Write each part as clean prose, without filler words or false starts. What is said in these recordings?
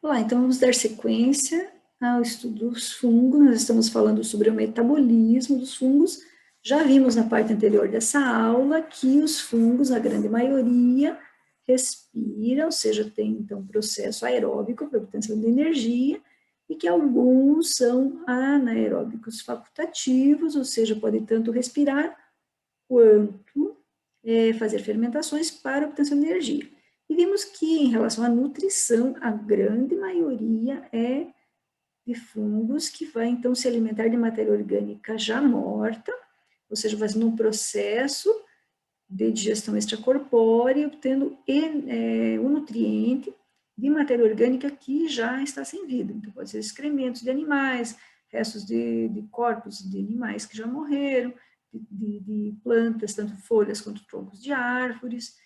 Olá, então vamos dar sequência ao estudo dos fungos. Nós estamos falando sobre o metabolismo dos fungos. Já vimos na parte anterior dessa aula que os fungos, a grande maioria, respiram, ou seja, tem então um processo aeróbico para obtenção de energia, e que alguns são anaeróbicos facultativos, ou seja, podem tanto respirar quanto fazer fermentações para obtenção de energia. E vimos que, em relação à nutrição, a grande maioria é de fungos que vai, então, se alimentar de matéria orgânica já morta, ou seja, fazendo um processo de digestão extracorpórea, obtendo o nutriente de matéria orgânica que já está sem vida. Então, pode ser excrementos de animais, restos de corpos de animais que já morreram, de plantas, tanto folhas quanto troncos de árvores,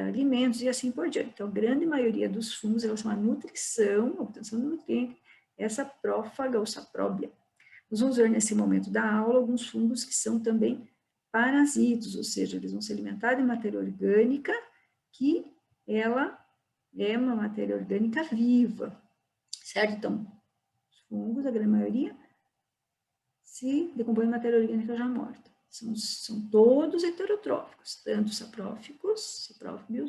alimentos e assim por diante. Então, a grande maioria dos fungos, em relação à nutrição, a obtenção de nutriente, é saprófaga ou sapróbia. Nós vamos ver nesse momento da aula alguns fungos que são também parasitos, ou seja, eles vão se alimentar de matéria orgânica que ela é uma matéria orgânica viva, certo? Então, os fungos, a grande maioria, se decompõem em matéria orgânica já morta. São todos heterotróficos, tanto saprófios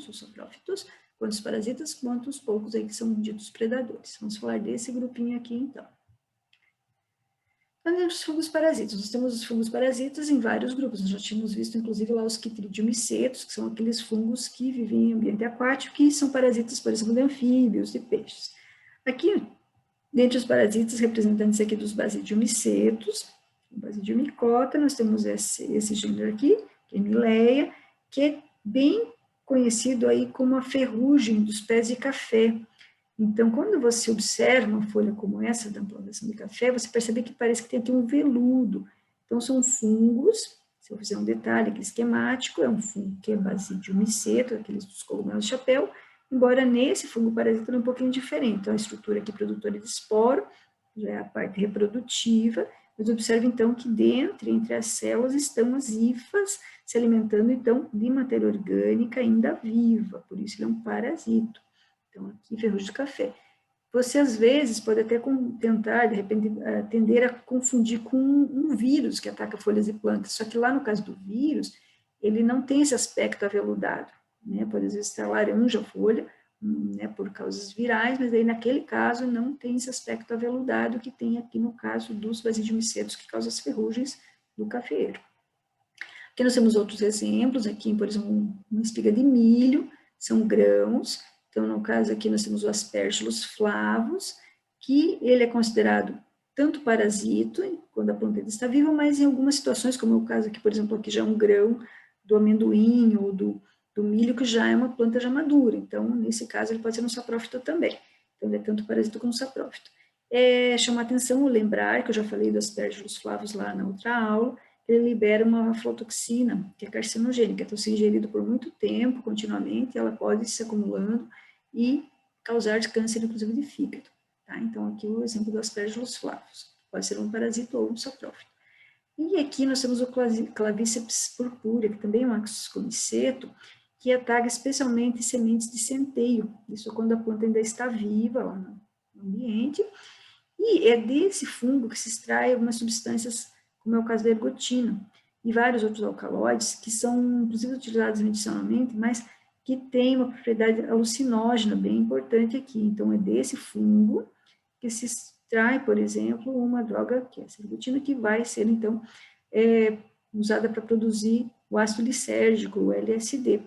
ou saprófitos, quanto os parasitas, quanto os poucos aí que são ditos predadores. Vamos falar desse grupinho aqui, então. Então, os fungos parasitas. Nós temos os fungos parasitas em vários grupos. Nós já tínhamos visto, inclusive, lá os quitridiomicetos, que são aqueles fungos que vivem em ambiente aquático, que são parasitas, por exemplo, de anfíbios, de peixes. Aqui, dentre os parasitas representantes aqui dos basidiomicetos, Basidiomycota, nós temos esse gênero aqui, que é Mileia, que é bem conhecido aí como a ferrugem dos pés de café. Então, quando você observa uma folha como essa da plantação de café, você percebe que parece que tem aqui um veludo. Então, são fungos, se eu fizer um detalhe aqui esquemático, é um fungo que é Basidiomiceto, aqueles dos cogumelos de chapéu, embora nesse fungo parasita é um pouquinho diferente. Então, a estrutura aqui produtora de esporo, já é a parte reprodutiva, mas observe então que entre as células estão as hifas se alimentando então de matéria orgânica ainda viva, por isso ele é um parasito. Então aqui ferrugem do café. Você às vezes pode até tentar, de repente, tender a confundir com um vírus que ataca folhas e plantas, só que lá no caso do vírus, ele não tem esse aspecto aveludado, né? Pode às vezes estar laranja a folha, né, por causas virais, mas aí naquele caso não tem esse aspecto aveludado que tem aqui no caso dos basidiomicetos, que causa as ferrugens do cafeeiro. Aqui nós temos outros exemplos, aqui, por exemplo, uma espiga de milho, são grãos, então no caso aqui nós temos o Aspergillus flavus, que ele é considerado tanto parasito, quando a planta está viva, mas em algumas situações, como é o caso aqui, por exemplo, aqui já é um grão do amendoim ou do milho, que já é uma planta já madura. Então, nesse caso, ele pode ser um saprófito também. Então, ele é tanto parasito como saprófito. Chama atenção lembrar, que eu já falei do Aspergillus flavus lá na outra aula, ele libera uma aflatoxina, que é carcinogênica. Então, se ingerido por muito tempo, continuamente, ela pode ir se acumulando e causar câncer, inclusive, de fígado. Tá? Então, aqui o exemplo do Aspergillus flavus. Pode ser um parasito ou um saprófito. E aqui nós temos o Clavíceps purpúrea, que também é um ascomiceto, que ataca especialmente sementes de centeio, isso quando a planta ainda está viva lá no ambiente, e é desse fungo que se extrai algumas substâncias, como é o caso da ergotina, e vários outros alcaloides, que são, inclusive, utilizados medicinalmente, mas que tem uma propriedade alucinógena bem importante aqui. Então, é desse fungo que se extrai, por exemplo, uma droga, que é a ergotina, que vai ser, então, usada para produzir o ácido lisérgico, o LSD.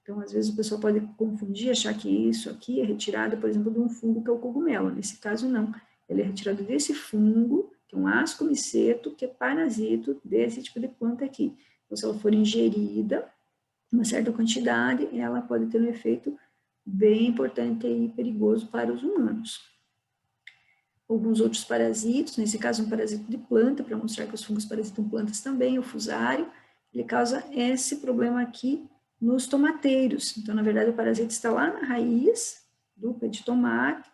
Então, às vezes, o pessoal pode confundir, achar que isso aqui é retirado, por exemplo, de um fungo que é o cogumelo. Nesse caso, não. Ele é retirado desse fungo, que é um ascomiceto, que é parasito desse tipo de planta aqui. Então, se ela for ingerida, uma certa quantidade, ela pode ter um efeito bem importante e perigoso para os humanos. Alguns outros parasitos, nesse caso um parasito de planta, para mostrar que os fungos parasitam plantas também, o fusário, ele causa esse problema aqui nos tomateiros. Então, na verdade, o parasito está lá na raiz do pé de tomate,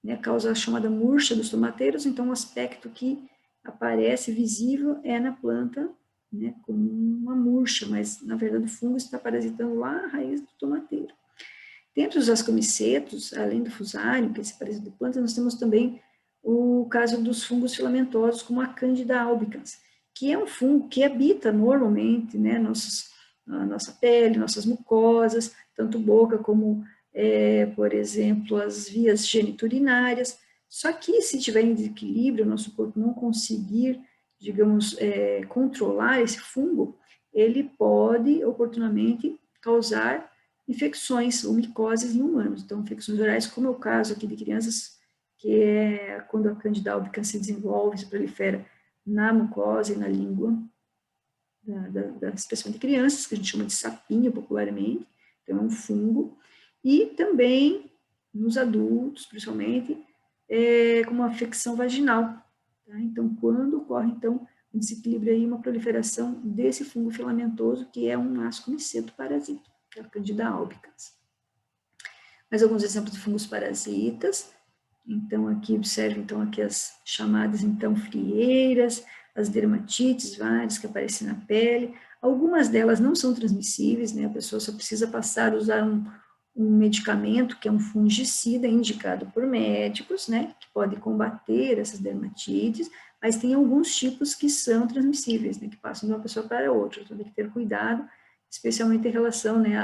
né, causa a chamada murcha dos tomateiros, então o aspecto que aparece visível é na planta, né, como uma murcha, mas na verdade o fungo está parasitando lá a raiz do tomateiro. Dentro dos ascomicetos, além do fusário, que é esse parasita de plantas, nós temos também o caso dos fungos filamentosos, como a Candida albicans, que é um fungo que habita normalmente, né, a nossa pele, nossas mucosas, tanto boca como, por exemplo, as vias geniturinárias. Só que se tiver em desequilíbrio, o nosso corpo não conseguir, digamos, controlar esse fungo, ele pode oportunamente causar infecções ou micoses em humanos. Então, infecções orais, como é o caso aqui de crianças, que é quando a Candida albicans se desenvolve, se prolifera na mucosa e na língua, especialmente de crianças, que a gente chama de sapinho popularmente, então é um fungo, e também nos adultos, principalmente, como uma infecção vaginal. Tá? Então, quando ocorre, então, um desequilíbrio aí, uma proliferação desse fungo filamentoso, que é um ascomiceto parasita, que é a Candida albicans. Mais alguns exemplos de fungos parasitas. Então, aqui observe, então, aqui as chamadas, então, frieiras, as dermatites várias que aparecem na pele. Algumas delas não são transmissíveis, né? A pessoa só precisa passar a usar um medicamento, que é um fungicida indicado por médicos, né? Que pode combater essas dermatites, mas tem alguns tipos que são transmissíveis, né? Que passam de uma pessoa para outra. Então, tem que ter cuidado, especialmente em relação, né,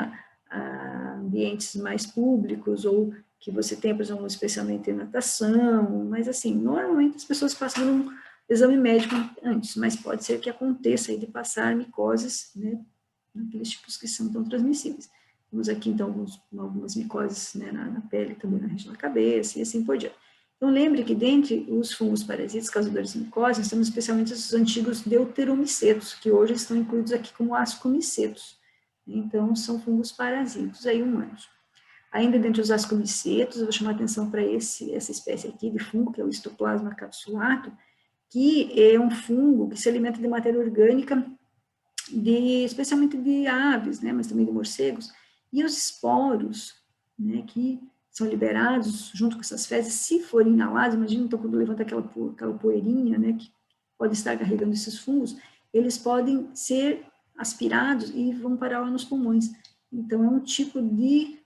a ambientes mais públicos, ou que você tem, por exemplo, especialmente natação, mas assim, normalmente as pessoas passam um exame médico antes, mas pode ser que aconteça aí de passar micoses, né, naqueles tipos que são tão transmissíveis. Temos aqui, então, algumas micoses, né, na pele, também na região da cabeça, e assim por diante. Então, lembre que dentre os fungos parasitas causadores de micose, nós temos especialmente os antigos deuteromicetos, que hoje estão incluídos aqui como ascomicetos. Então, são fungos parasitos aí humanos. Ainda dentro dos ascomicetos, eu vou chamar a atenção para essa espécie aqui de fungo, que é o Histoplasma capsulato, que é um fungo que se alimenta de matéria orgânica, especialmente de aves, né, mas também de morcegos, e os esporos, né, que são liberados junto com essas fezes, se forem inalados, imagina então quando levanta aquela poeirinha, né, que pode estar carregando esses fungos, eles podem ser aspirados e vão parar lá nos pulmões. Então, é um tipo de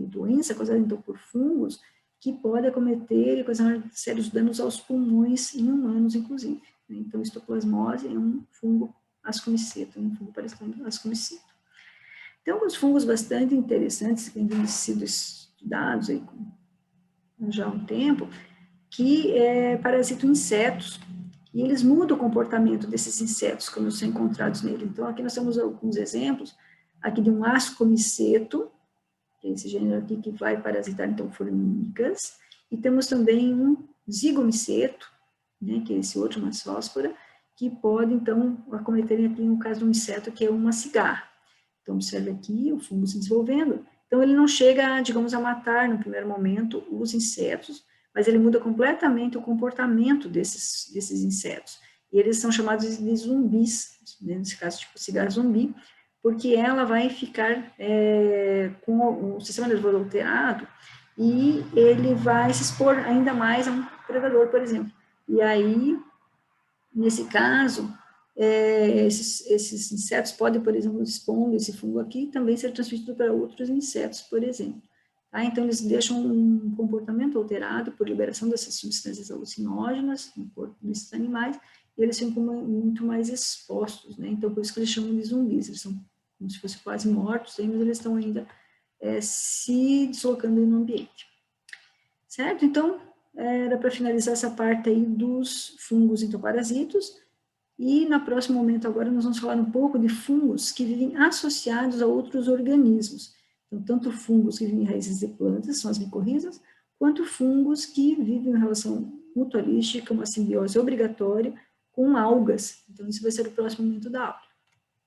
doença causada então por fungos que pode acometer e causar sérios danos aos pulmões em humanos, inclusive. Então, histoplasmose é um fungo ascomiceto, um fungo parecido com ascomiceto. Tem alguns fungos bastante interessantes que têm sido estudados aí já há um tempo, que parasitam insetos, e eles mudam o comportamento desses insetos quando são encontrados nele. Então, aqui nós temos alguns exemplos, aqui de um ascomiceto, que é esse gênero aqui que vai parasitar, então, formigas, e temos também um zigomiceto, né, que é esse outro, mais fósfora, que pode, então, acometer aqui, no caso de um inseto, que é uma cigarra. Então, observe aqui o fungo se desenvolvendo. Então, ele não chega, digamos, a matar, no primeiro momento, os insetos, mas ele muda completamente o comportamento desses insetos. E eles são chamados de zumbis, nesse caso, tipo cigarra zumbi, porque ela vai ficar com o sistema nervoso alterado e ele vai se expor ainda mais a um predador, por exemplo. E aí, nesse caso, esses insetos podem, por exemplo, expondo esse fungo aqui, também ser transmitido para outros insetos, por exemplo. Tá? Então, eles deixam um comportamento alterado por liberação dessas substâncias alucinógenas no corpo desses animais, e eles ficam muito mais expostos, né? Então, por isso que eles chamam de zumbis, eles são como se fossem quase mortos, mas eles estão ainda se deslocando no ambiente. Certo? Então, era para finalizar essa parte aí dos fungos entoparasitos, e no próximo momento agora nós vamos falar um pouco de fungos que vivem associados a outros organismos. Então, tanto fungos que vivem em raízes de plantas, são as micorrizas, quanto fungos que vivem em relação mutualística, uma simbiose obrigatória com algas. Então, isso vai ser o próximo momento da aula.